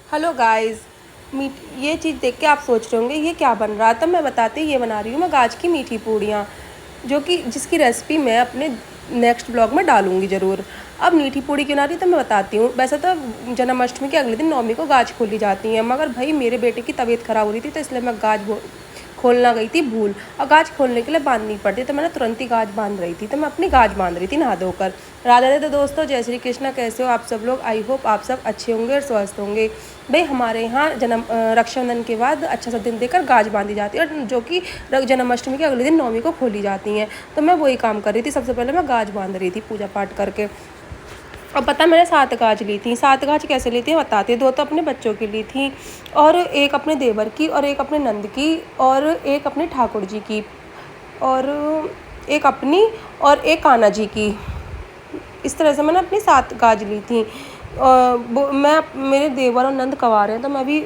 Hello guys. मीठ ये चीज़ देख के आप सोच रहे होंगे ये क्या बन रहा है। तब मैं बताती ये बना रही हूँ मैं गाज की मीठी पूड़ियाँ, जो कि जिसकी रेसिपी मैं अपने नेक्स्ट ब्लॉग में डालूँगी ज़रूर। अब मीठी पूड़ी क्यों बना रही तो मैं बताती हूँ। वैसे तो जन्माष्टमी के अगले दिन नवमी को गाज खोली जाती है, मगर भाई मेरे बेटे की तबीयत ख़राब हो रही थी तो इसलिए मैं खोलना गई थी भूल, और गाज खोलने के लिए बांधनी पड़ती, तो मैंने तुरंत ही गाज बांध रही थी। तो मैं अपनी गाज बांध रही थी नहा धोकर। राधे राधे दोस्तों, जय श्री कृष्णा। कैसे हो आप सब लोग? आई होप आप सब अच्छे होंगे और स्वस्थ होंगे। भाई हमारे यहाँ रक्षाबंधन के बाद अच्छा सा दिन देकर गाज बांधी जाती है, और जो कि जन्माष्टमी के अगले दिन नवमी को खोली जाती हैं। तो मैं वही काम कर रही थी। सबसे पहले मैं गाज बांध रही थी पूजा पाठ करके। अब पता मैंने 7 गाज ली थी। 7 गाज कैसे ली थी बताती हूँ। 2 तो अपने बच्चों की ली थी, और एक अपने देवर की, और एक अपने नंद की, और एक अपने ठाकुर जी की, और एक अपनी, और एक कान्हा जी की। इस तरह से मैंने अपनी 7 गाज ली थी। मैं मेरे देवर और नंद कवारे हैं तो मैं भी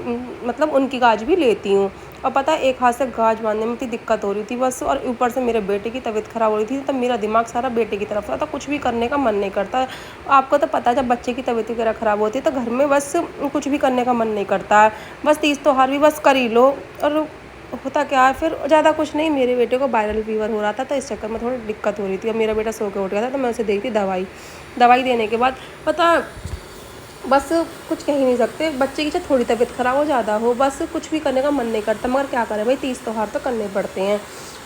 मतलब उनकी गाज भी लेती हूँ। और पता है एक हाथ से गाज बांधने में इतनी दिक्कत हो रही थी बस, और ऊपर से मेरे बेटे की तबीयत ख़राब हो रही थी, तो मेरा दिमाग सारा बेटे की तरफ था, तो कुछ भी करने का मन नहीं करता। आपको तो पता है जब बच्चे की तबीयत वगैरह ख़राब होती है तो घर में बस कुछ भी करने का मन नहीं करता है। बस तीज त्योहार भी बस कर ही लो। और होता क्या है फिर ज़्यादा कुछ नहीं, मेरे बेटे को वायरल फीवर हो रहा था तो इस चक्कर में थोड़ी दिक्कत हो रही थी। अब मेरा बेटा सो के उठ गया था तो मैं उसे दी थी दवाई देने के बाद पता बस कुछ कह ही नहीं सकते। बच्चे की चाहे थोड़ी तबीयत ख़राब हो, ज़्यादा हो, बस कुछ भी करने का मन नहीं करता, मगर क्या करें भाई, तीज त्योहार तो करने पड़ते हैं।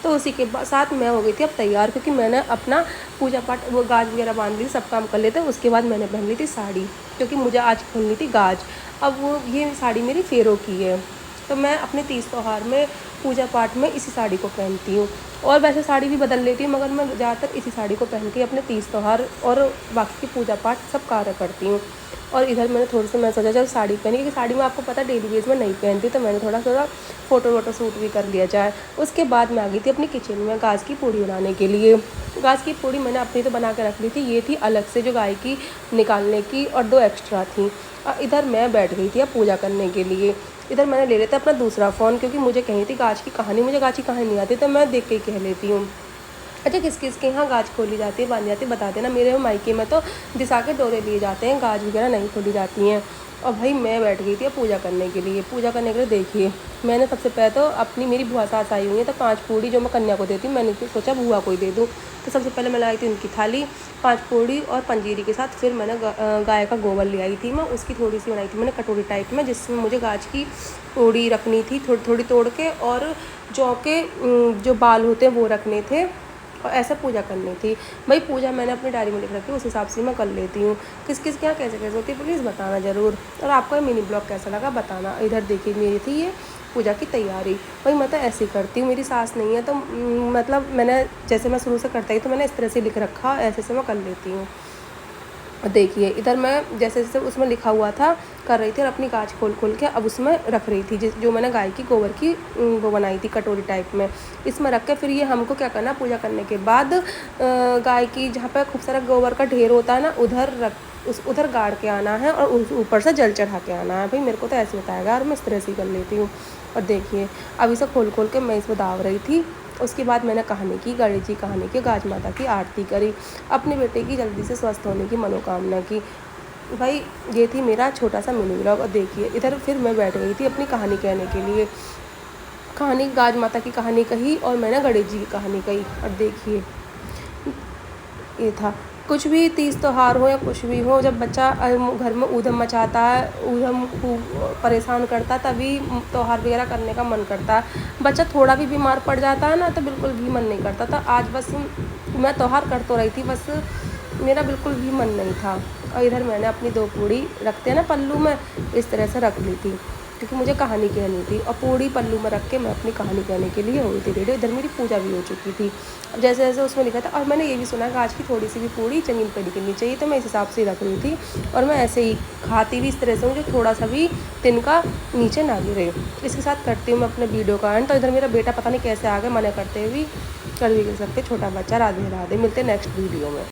तो उसी के साथ मैं हो गई थी अब तैयार, क्योंकि मैंने अपना पूजा पाठ वो गाज वगैरह बांध ली, सब काम कर लेते। उसके बाद मैंने पहन ली थी साड़ी, क्योंकि मुझे आज खोलनी थी गाज। अब वो ये साड़ी मेरी फेरों की है, तो मैं अपने तीज त्योहार में पूजा पाठ में इसी साड़ी को पहनती हूँ। और वैसे साड़ी भी बदल लेती हूँ, मगर मैं ज़्यादातर इसी साड़ी को पहन के अपने तीज त्योहार और बाकी की पूजा पाठ सब कार्य करती हूँ। और इधर मैंने थोड़ी सी मैं सोचा चल साड़ी पहनी, क्योंकि साड़ी में आपको पता डेली बेस में नहीं पहनती, तो मैंने थोड़ा फ़ोटो शूट भी कर लिया जाए। उसके बाद मैं आ गई थी अपनी किचन में गाज की पूड़ी बनाने के लिए। गाज की पूड़ी मैंने अपनी तो बना के रख ली थी, ये थी अलग से जो गाय की निकालने की, और 2 एक्स्ट्रा थी। और इधर मैं बैठ गई थी अब पूजा करने के लिए। इधर मैंने ले लेता अपना दूसरा फ़ोन, क्योंकि मुझे कही थी गाज की कहानी, मुझे गाज की कहानी नहीं आती तो मैं देख के ही कह लेती हूँ। अच्छा किस किस के यहाँ गाज खोली जाती है बांधी जाती है बता देना। मेरे मायके में तो दिशा के डोरे लिए जाते हैं, गाज वगैरह नहीं खोली जाती हैं। और भाई मैं बैठ गई थी पूजा करने के लिए। देखिए मैंने सबसे पहले तो अपनी मेरी बुआ सास आई हुई है, तो 5 पूड़ी जो मैं कन्या को देती हूँ, मैंने सोचा बुआ को ही दे दूँ। तो सबसे पहले मैं लाई थी उनकी थाली 5 पूड़ी और पंजीरी के साथ। फिर मैंने गाय का गोबर ले आई थी, मैं उसकी थोड़ी सी बनाई थी मैंने कटोरी टाइप में, जिसमें मुझे गाज की पूड़ी रखनी थी थोड़ी थोड़ी तोड़ के, और जौ के जो बाल होते हैं वो रखने थे, और ऐसे पूजा करनी थी। भाई पूजा मैंने अपनी डायरी में लिख रखी है, उस हिसाब से मैं कर लेती हूँ। किस किस क्या कैसे कैसे होती है प्लीज़ बताना ज़रूर। और आपको ये मिनी ब्लॉग कैसा लगा बताना। इधर देखिए मेरी थी ये पूजा की तैयारी। भाई मैं तो ऐसे ही करती हूँ, मेरी सास नहीं है तो मतलब मैंने जैसे मैं शुरू से करता ही तो मैंने इस तरह से लिख रखा, ऐसे से मैं कर लेती हूँ। देखिए इधर मैं जैसे जैसे उसमें लिखा हुआ था कर रही थी, और अपनी गाज खोल के अब उसमें रख रही थी, जो मैंने गाय की गोबर की वो बनाई थी कटोरी टाइप में, इसमें रख के फिर ये हमको क्या करना, पूजा करने के बाद गाय की जहाँ पर खूब सारा गोबर का ढेर होता है ना, उधर गाड़ के आना है, और ऊपर से जल चढ़ा के आना है। भाई मेरे को तो ऐसे बताएगा और मैं इस तरह से ही कर लेती हूँ। और देखिए अब इसे खोल के मैं इसमें दाव रही थी। उसके बाद मैंने कहानी की, गणेश जी कहानी की, गाज माता की आरती करी, अपने बेटे की जल्दी से स्वस्थ होने की मनोकामना की। भाई ये थी मेरा छोटा सा मिनी ब्लॉग। और देखिए इधर फिर मैं बैठ गई थी अपनी कहानी कहने के लिए। कहानी गाज माता की कहानी कही और मैंने गणेश जी की कहानी कही। और देखिए ये था, कुछ भी तीज त्योहार हो या कुछ भी हो, जब बच्चा घर में ऊधम मचाता है, ऊधम परेशान करता है, तभी त्योहार वगैरह करने का मन करता है। बच्चा थोड़ा भी बीमार पड़ जाता है ना तो बिल्कुल भी मन नहीं करता था। आज बस मैं त्योहार कर तो रही थी, बस मेरा बिल्कुल भी मन नहीं था। और इधर मैंने अपनी 2 पूड़ी रखते हैं ना पल्लू में, इस तरह से रख ली थी, क्योंकि मुझे कहानी कहनी थी। और पूड़ी पल्लू में रख के मैं अपनी कहानी कहने के लिए हो गई थी रेडी। इधर मेरी पूजा भी हो चुकी थी। अब जैसे जैसे उसमें लिखा था, और मैंने ये भी सुना कि आज की थोड़ी सी भी पूड़ी ज़मीन पर गिरनी चाहिए, तो मैं इस हिसाब से ही रख रही थी। और मैं ऐसे ही खाती भी इस तरह से हूँ, जो थोड़ा सा भी तिनका नीचे ना गिरे। इसके साथ करती हूँ मैं अपने वीडियो का एंड। तो इधर मेरा बेटा पता नहीं कैसे आ गया मना करते हुए, कर भी कर सकते, छोटा बच्चा। राधे राधे, मिलते नेक्स्ट वीडियो में।